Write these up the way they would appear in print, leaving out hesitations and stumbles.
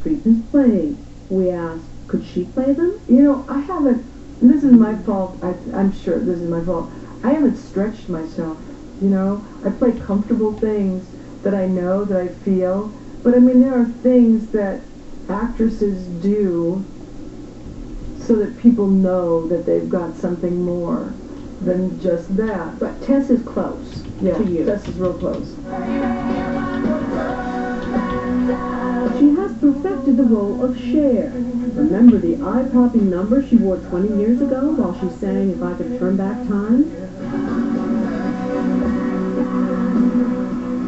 street and played. We asked, could she play them? You know, I haven't, and this is my fault, I'm sure this is my fault, I haven't stretched myself, you know? I play comfortable things that I know, that I feel, but I mean, there are things that actresses do so that people know that they've got something more than just that. But Tess is close to you. Tess is real close. She has perfected the role of Cher. Remember the eye-popping number she wore 20 years ago while she sang If I Could Turn Back Time?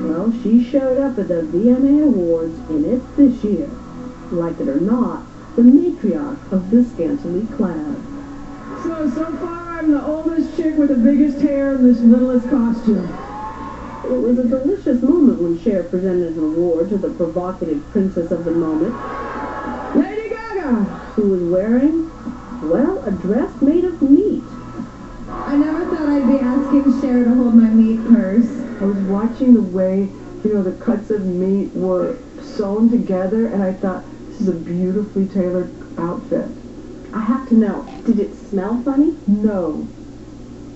Well, she showed up at the VMA Awards in it this year. Like it or not, the matriarch of the scantily clad. So far I'm the oldest chick with the biggest hair and the littlest costume. It was a delicious moment when Cher presented an award to the provocative princess of the moment, Lady Gaga! who was wearing, well, a dress made of meat. I never thought I'd be asking Cher to hold my meat purse. I was watching the way, you know, the cuts of meat were sewn together, and I thought, this is a beautifully tailored outfit. I have to know, did it smell funny? No.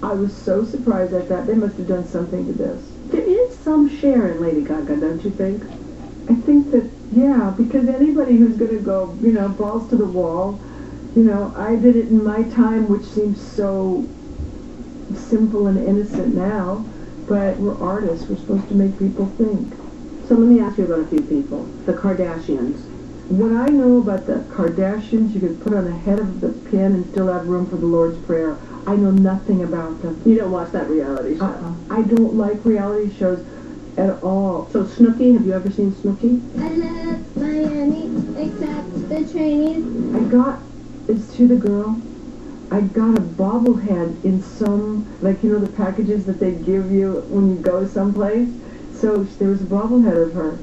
I was so surprised at that. They must have done something to this. There is some Cher in Lady Gaga, don't you think? I think that, yeah, because anybody who's going to go, you know, balls to the wall, you know, I did it in my time, which seems so simple and innocent now, but we're artists. We're supposed to make people think. So let me ask you about a few people. The Kardashians. What I know about the Kardashians, you could put on the head of the pin and still have room for the Lord's Prayer. I know nothing about them. You don't watch that reality show? I don't like reality shows at all. So Snooki, have you ever seen Snooki? I love Miami, except the trainees. It's to the girl, I got a bobblehead in some, like, you know, the packages that they give you when you go someplace. So there was a bobblehead of her.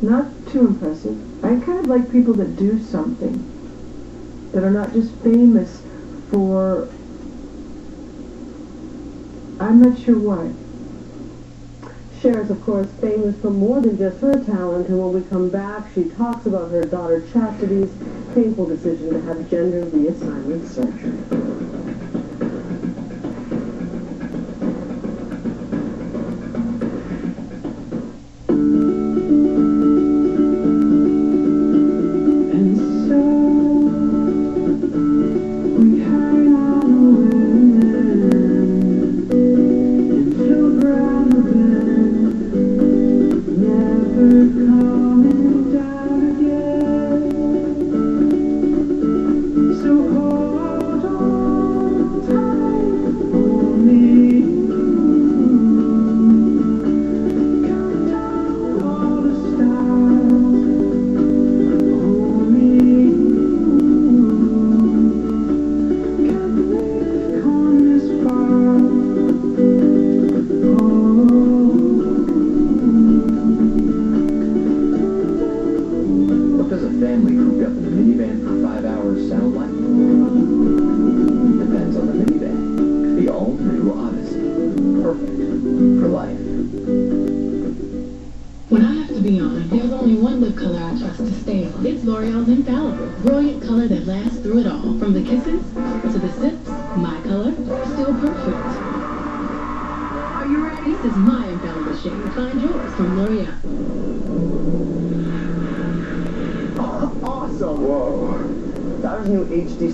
Not too impressive. I kind of like people that do something, that are not just famous for, I'm not sure why. Cher is, of course, famous for more than just her talent, and when we come back, she talks about her daughter Chastity's painful decision to have gender reassignment surgery.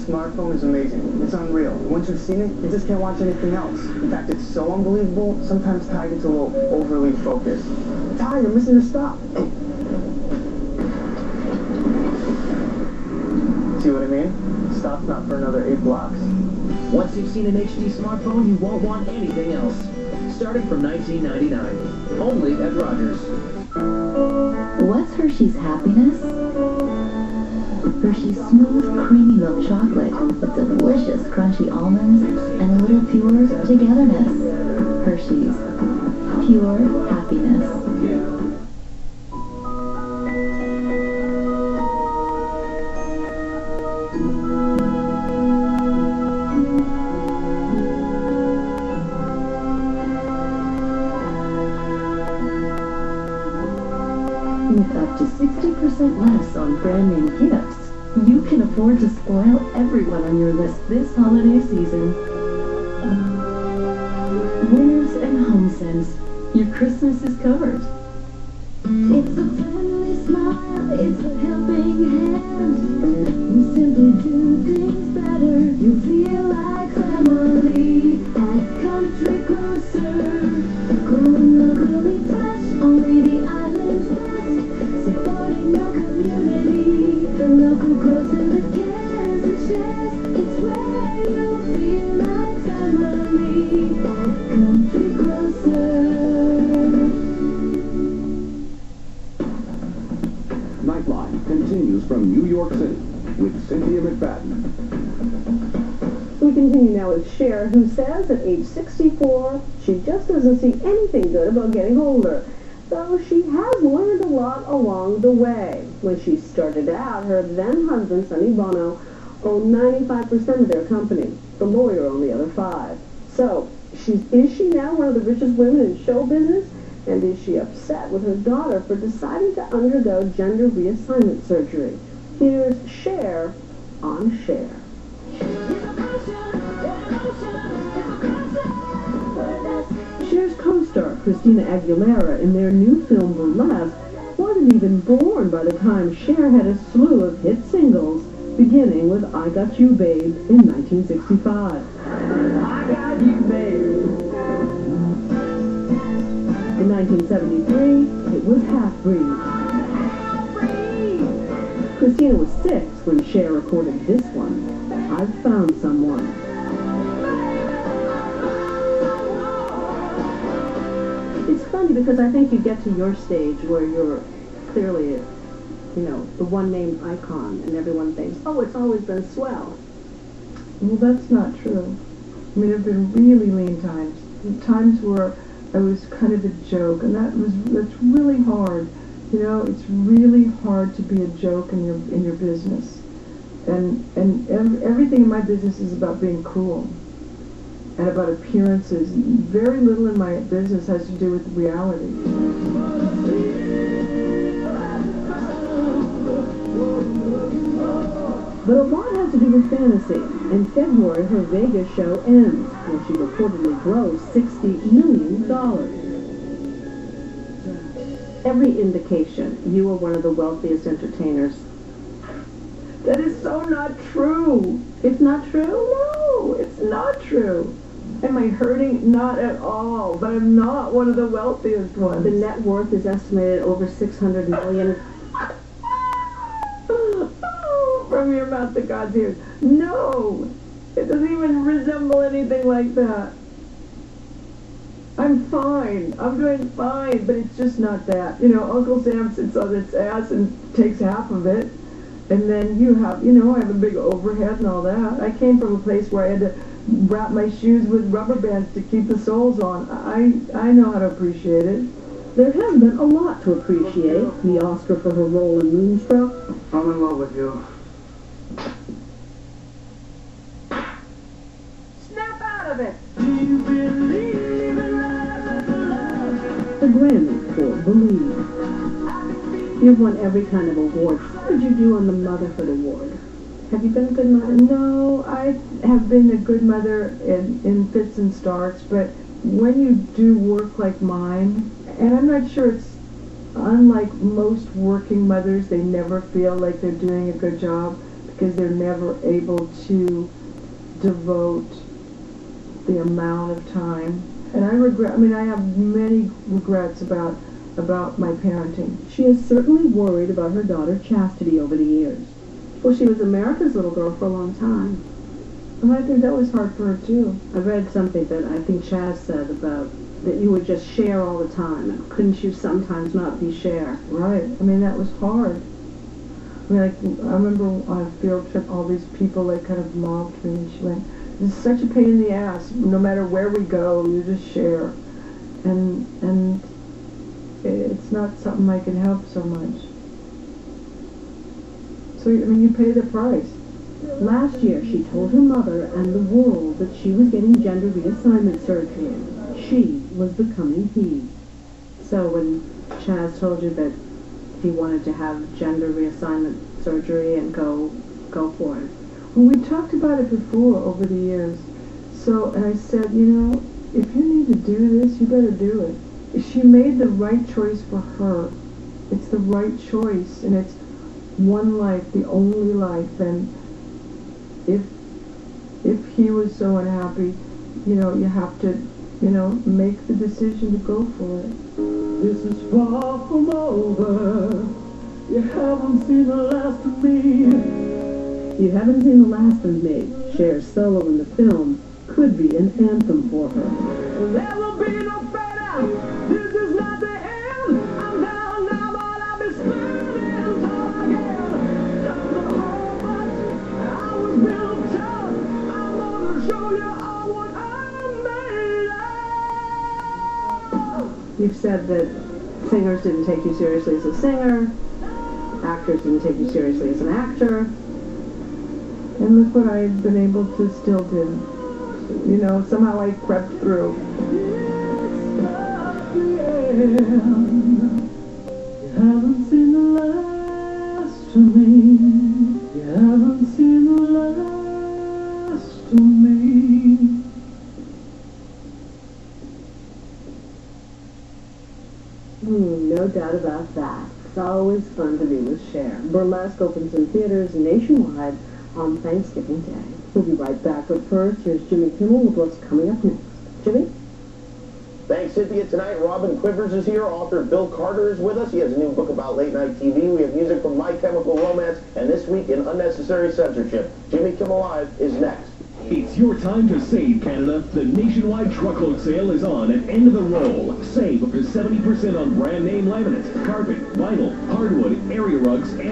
Smartphone is amazing. It's unreal. Once you've seen it, you just can't watch anything else. In fact, it's so unbelievable, sometimes Ty gets a little overly focused. Ty, you're missing the stop. See what I mean? Stop's not for another 8 blocks. Once you've seen an HD smartphone, you won't want anything else. Starting from $19.99. Only at Rogers. What's Hershey's happiness? Hershey's smooth, creamy milk chocolate with delicious crunchy almonds and a little pure togetherness. Hershey's. Pure happiness. With up to 60% 20% less on brand name gifts. You can afford to spoil everyone on your list this holiday season. Winners and HomeSense. Your Christmas is covered. It's a friendly smile, it's a helping hand. We simply do things better. You feel like family at Country Grocer. Growing locally fresh, only the island's best. Supporting your community, the local grocer that cares and shares. It's where you feel like family at Country Grocer. Nightline continues from New York City with Cynthia McFadden. We continue now with Cher, who says at age 64, she just doesn't see anything good about getting older, though she has learned a lot along the way. When she started out, her then-husband, Sonny Bono, owned 95% of their company, the lawyer owned the other 5%. So, is she now one of the richest women in show business? And is she upset with her daughter for deciding to undergo gender reassignment surgery? Here's Cher on Cher. Cher's co-star, Christina Aguilera, in their new film Burlesque, wasn't even born by the time Cher had a slew of hit singles, beginning with I Got You Babe in 1965. I Got You Babe. In 1973, it was Half-Breed. Christina was 6 when Cher recorded this one, I've Found Someone. It's funny because I think you get to your stage where you're clearly, the one-named icon, and everyone thinks, oh, it's always been swell. Well, that's not true. I mean, there have been really lean times. Times where I was kind of a joke, and that's really hard. It's really hard to be a joke in your business, and everything in my business is about being cool and about appearances. Very little in my business has to do with reality. But a lot has to do with fantasy. In February, her Vegas show ends, where she reportedly grossed $60 million. Every indication, you are one of the wealthiest entertainers. That is so not true. It's not true? No, it's not true. Am I hurting? Not at all. But I'm not one of the wealthiest ones. The net worth is estimated over $600 million. From your mouth to God's ears. No! It doesn't even resemble anything like that. I'm fine. I'm doing fine, but it's just not that. Uncle Sam sits on its ass and takes half of it. And then you have, I have a big overhead and all that. I came from a place where I had to wrap my shoes with rubber bands to keep the soles on. I know how to appreciate it. There has been a lot to appreciate. The Oscar for her role in Moonstruck. I'm in love with you. Snap out of it! The Grammy for Believe. You've won every kind of award. How did you do on the Motherhood Award? Have you been a good mother? No, I have been a good mother in fits and starts, but when you do work like mine, and I'm not sure it's unlike most working mothers, they never feel like they're doing a good job because they're never able to devote the amount of time. And I have many regrets about my parenting. She has certainly worried about her daughter Chastity over the years. Well, she was America's little girl for a long time. And I think that was hard for her, too. I read something that I think Chaz said about that you would just share all the time, and couldn't you sometimes not be share? Right. That was hard. I remember on a field trip, all these people, kind of mobbed me, and she went, "This is such a pain in the ass. No matter where we go, you just share." And it's not something I can help so much. So, you pay the price. Last year, she told her mother and the world that she was getting gender reassignment surgery. She was becoming he. So when Chaz told you that he wanted to have gender reassignment surgery and go for it. Well, we talked about it before over the years. So, and I said, you know, if you need to do this, you better do it. If she made the right choice for her, it's the right choice, and it's one life, the only life. And if he was so unhappy, you know, you have to, you know, make the decision to go for it. This is far from over. You haven't seen the last of me. You haven't seen the last of me. Cher's solo in the film could be an anthem for her. There will be no better. This is not the end. I'm down now, but I'll be spinning tall again. Don't know how much I was built tough. I'm gonna show you all what I'm made of. You've said that singers didn't take you seriously as a singer, actors didn't take you seriously as an actor. And look what I've been able to still do. You know, somehow I crept through. You haven't seen the last of me. You haven't seen the last of me. No doubt about that. It's always fun to be with Cher. Burlesque opens in theaters nationwide on Thanksgiving Day. We'll be right back, but first, here's Jimmy Kimmel with what's coming up next. Jimmy? Thanks, Cynthia. Tonight, Robin Quivers is here. Author Bill Carter is with us. He has a new book about late-night TV. We have music from My Chemical Romance, and this week in Unnecessary Censorship. Jimmy Kimmel Live is next. It's your time to save, Canada. The nationwide truckload sale is on at End of the Roll. Save up to 70% on brand name laminates, carpet, vinyl, hardwood, area rugs, and